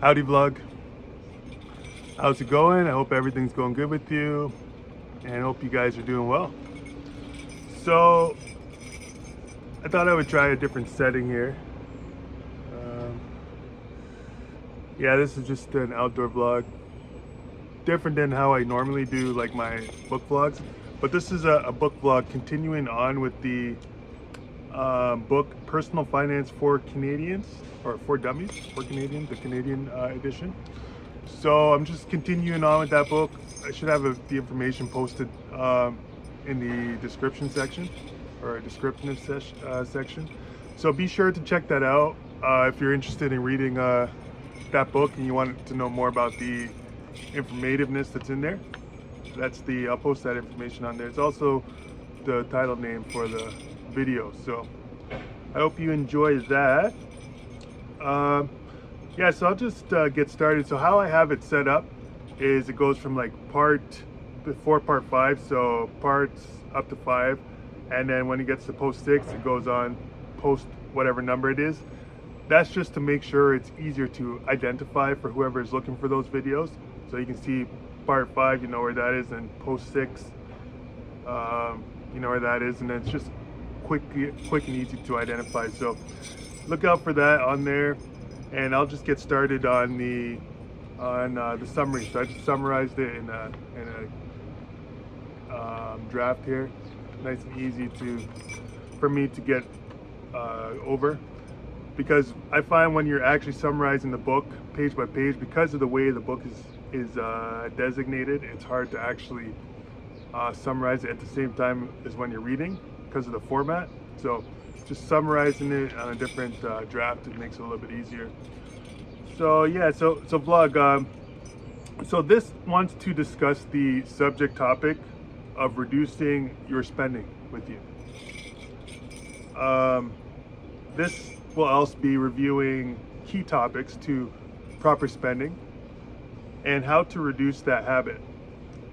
Howdy vlog. How's it going? I hope everything's going good with you and I hope you guys are doing well. So I thought I would try a different setting here. Yeah, this is just an outdoor vlog. Different than how I normally do like my book vlogs. But this is a book vlog continuing on with the book Personal Finance for Canadians, or for Dummies, for Canadians, the Canadian edition. So I'm just continuing on with that book. I should have the information posted in the description section, or descriptive section. So be sure to check that out if you're interested in reading that book and you want to know more about the informativeness that's in there. I'll post that information on there. It's also the title name for the video. So I hope you enjoy that. Yeah, so I'll just get started. So how I have it set up is it goes from like before part 5, so parts up to 5, and then when it gets to post 6, it goes on post whatever number it is. That's just to make sure it's easier to identify for whoever is looking for those videos. So you can see part 5, you know where that is, and post 6, you know where that is, and then it's just quick and easy to identify. So look out for that on there. And I'll just get started on the summary. So I just summarized it in a draft here, nice and easy for me to get over. Because I find when you're actually summarizing the book page by page, because of the way the book is designated, it's hard to actually summarize it at the same time as when you're reading because of the format. So just summarizing it on a different draft, it makes it a little bit easier. So yeah, so vlog. So this wants to discuss the subject topic of reducing your spending with you. This will also be reviewing key topics to proper spending and how to reduce that habit,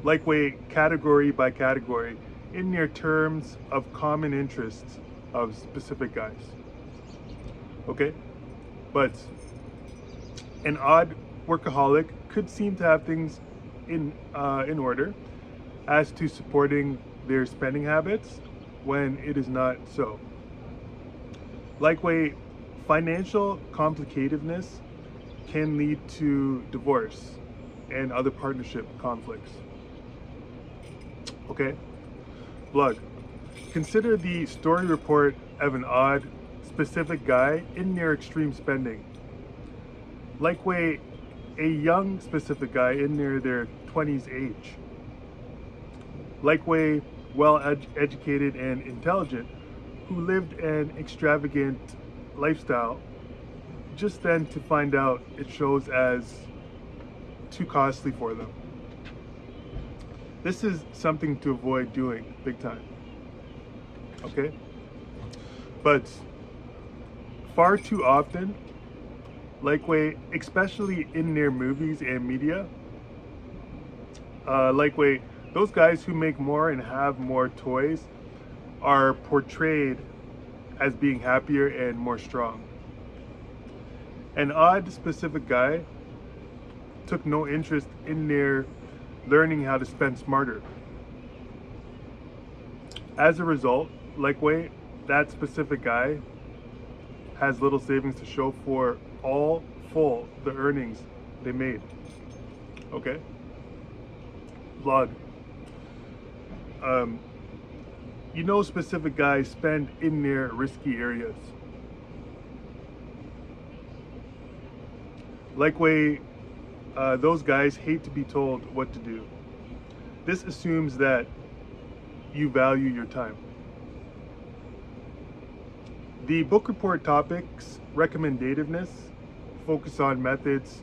lightweight, category by category, in near terms of common interests of specific guys. Okay, but an odd workaholic could seem to have things in order as to supporting their spending habits when it is not so. Likewise, financial complicativeness can lead to divorce and other partnership conflicts. Okay, vlog. Consider the story report of an odd, specific guy in near extreme spending. Likewise, a young, specific guy in near their 20s age. Likewise, well-educated and intelligent, who lived an extravagant lifestyle, just then to find out it shows as too costly for them. This is something to avoid doing big time. Okay, but far too often, likewise, especially in their movies and media, likewise, those guys who make more and have more toys are portrayed as being happier and more strong. An odd, specific guy took no interest in their learning how to spend smarter. As a result, likewise, that specific guy has little savings to show for the earnings they made. Okay? Vlog. You know, specific guys spend in their risky areas. Likewise, those guys hate to be told what to do. This assumes that you value your time. The book report topics, recommendativeness, focus on methods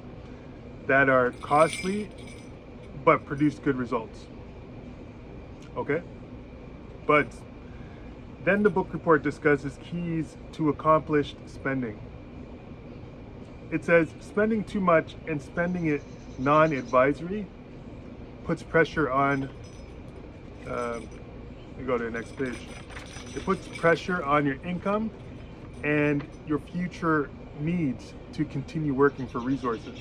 that are costly but produce good results. Okay? But then the book report discusses keys to accomplished spending. It says spending too much and spending it non-advisory puts pressure on, let me go to the next page. It puts pressure on your income and your future needs to continue working for resources.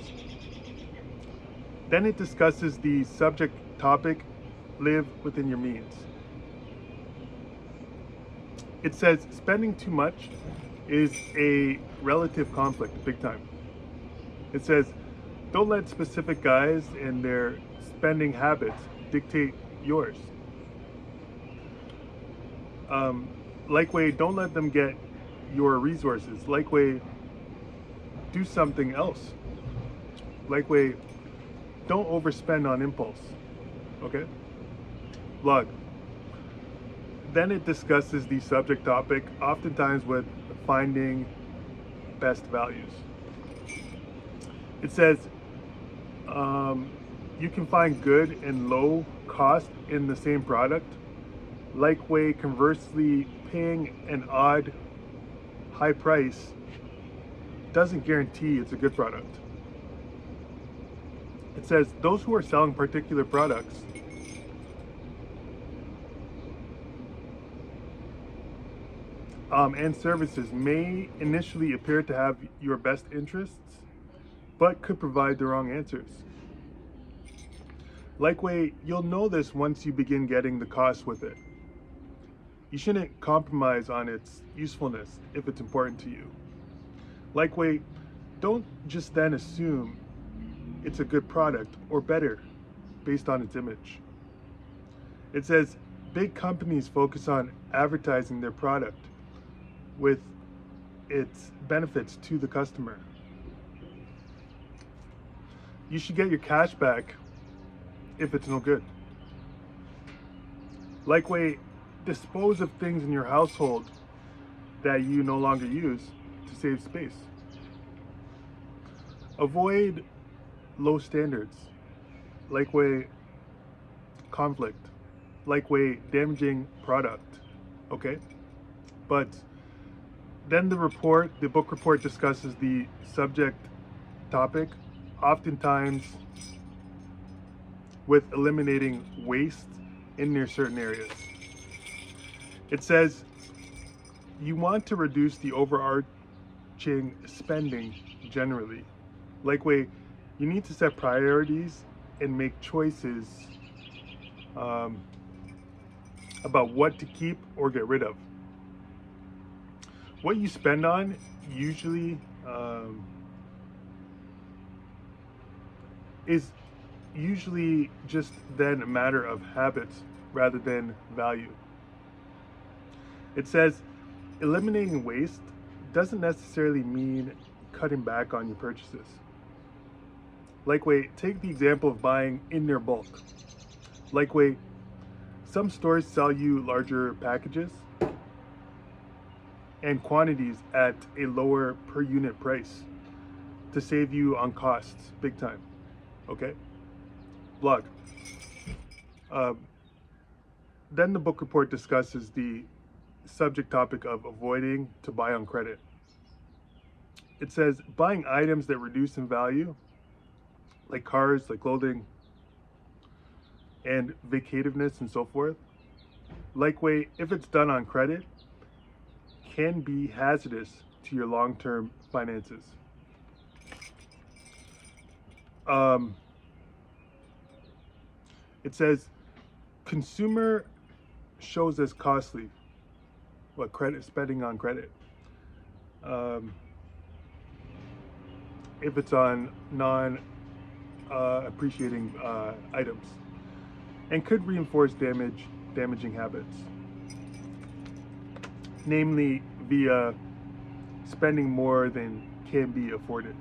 Then it discusses the subject topic, live within your means. It says spending too much is a relative conflict, big time. It says don't let specific guys and their spending habits dictate yours. Likeway, don't let them get your resources. Likeway, do something else. Likeway, don't overspend on impulse. Okay? Blog. Then it discusses the subject topic, oftentimes with finding best values. It says you can find good and low cost in the same product. Likeway, conversely, paying an odd high price doesn't guarantee it's a good product. It says those who are selling particular products and services may initially appear to have your best interests, but could provide the wrong answers. Likeway, you'll know this once you begin getting the cost with it. You shouldn't compromise on its usefulness if it's important to you. Likeway, don't just then assume it's a good product or better based on its image. It says big companies focus on advertising their product with its benefits to the customer. You should get your cash back if it's no good. Likeway, dispose of things in your household that you no longer use to save space. Avoid low standards. Likeway, conflict. Likeway, damaging product. Okay? But then the book report discusses the subject topic, oftentimes with eliminating waste in their certain areas. It says you want to reduce the overarching spending generally. Likeway, you need to set priorities and make choices about what to keep or get rid of. What you spend on usually is usually just then a matter of habits rather than value. It says eliminating waste doesn't necessarily mean cutting back on your purchases. Likeway, take the example of buying in their bulk. Likeway, some stores sell you larger packages and quantities at a lower per unit price to save you on costs big time. Okay? Blog. Then the book report discusses the subject topic of avoiding to buy on credit. It says buying items that reduce in value, like cars, like clothing, and vacativeness and so forth. Likeway, if it's done on credit, can be hazardous to your long-term finances. It says consumer shows as costly. What credit spending on credit? If it's on non-appreciating items, and could reinforce damaging habits, namely via spending more than can be afforded.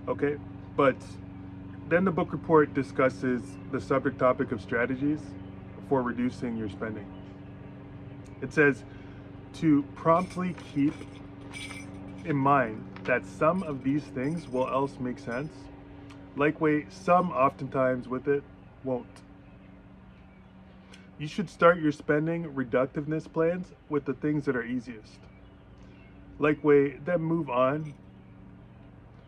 Okay, but then the book report discusses the subject topic of strategies for reducing your spending. It says to promptly keep in mind that some of these things will else make sense. Likeway, some oftentimes with it won't. You should start your spending reductiveness plans with the things that are easiest. Likeway, then move on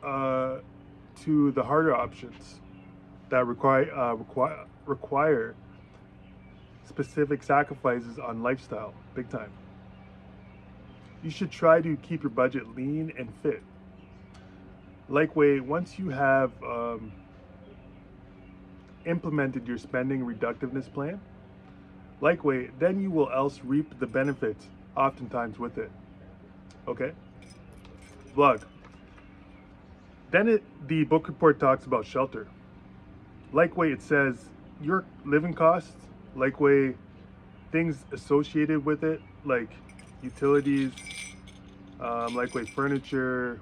to the harder options that require specific sacrifices on lifestyle, big time. You should try to keep your budget lean and fit. Likewise, once you have implemented your spending reductiveness plan, likewise, then you will else reap the benefits oftentimes with it. Okay? Vlog. Then the book report talks about shelter. Likewise, it says your living costs, likewise, things associated with it, like utilities, likewise furniture,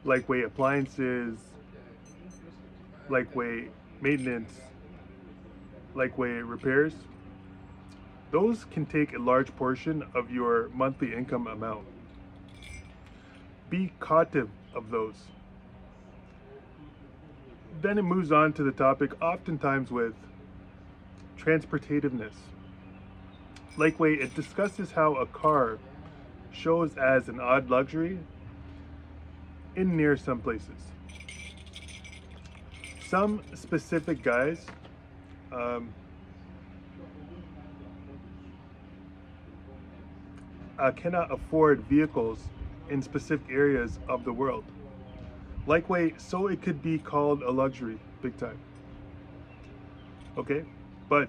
likewise appliances, likewise maintenance, likewise repairs. Those can take a large portion of your monthly income amount. Be cautive of those. Then it moves on to the topic oftentimes with transportativeness. Likewise, it discusses how a car shows as an odd luxury in near some places. Some specific guys cannot afford vehicles in specific areas of the world. Likewise, so it could be called a luxury, big time. Okay, but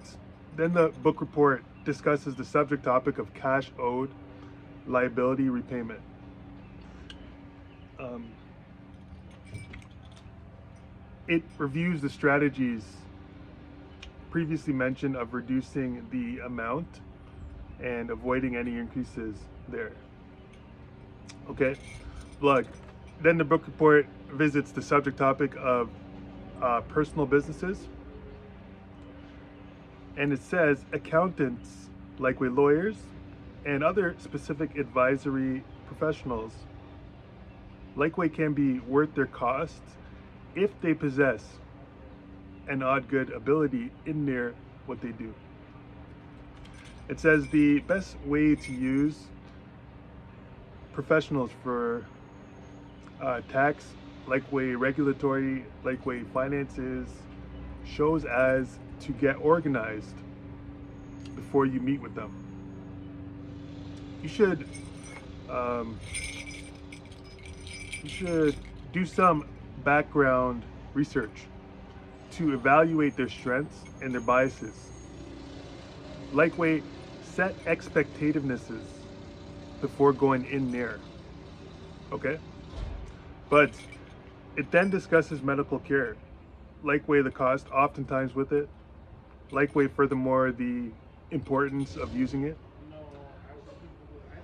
then the book report discusses the subject topic of cash owed, liability repayment. It reviews the strategies previously mentioned of reducing the amount and avoiding any increases there. Okay, vlog. Then the book report visits the subject topic of personal businesses. And it says accountants, like with lawyers and other specific advisory professionals, likewise can be worth their costs if they possess an odd good ability in their what they do. It says the best way to use professionals for tax, likewise regulatory, likewise finances, shows as to get organized before you meet with them. You should do some background research to evaluate their strengths and their biases. Likewise, set expectativenesses before going in there. Okay? But it then discusses medical care. Likewise, the cost oftentimes with it. Likewise, furthermore, the importance of using it.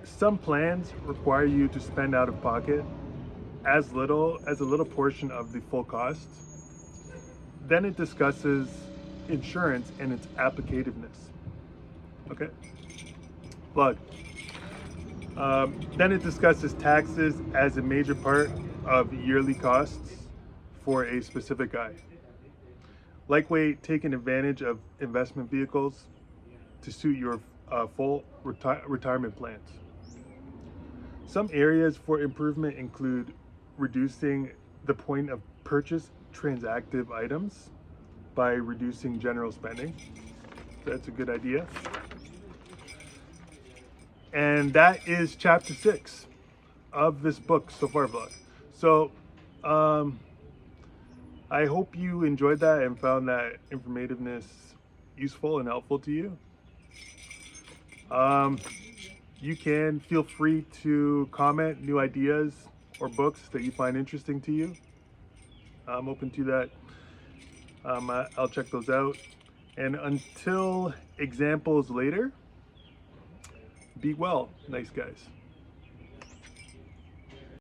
Some plans require you to spend out of pocket as little as a little portion of the full cost. Then it discusses insurance and its applicativeness. Okay? Plug. Then it discusses taxes as a major part of yearly costs for a specific guy. Likewise, taking advantage of investment vehicles to suit your full retirement plans. Some areas for improvement include reducing the point of purchase transactive items by reducing general spending. That's a good idea. And that is chapter 6 of this book so far, vlog. So I hope you enjoyed that and found that informativeness useful and helpful to you. You can feel free to comment new ideas or books that you find interesting to you. I'm open to that. I'll check those out. And until examples later, be well, nice guys.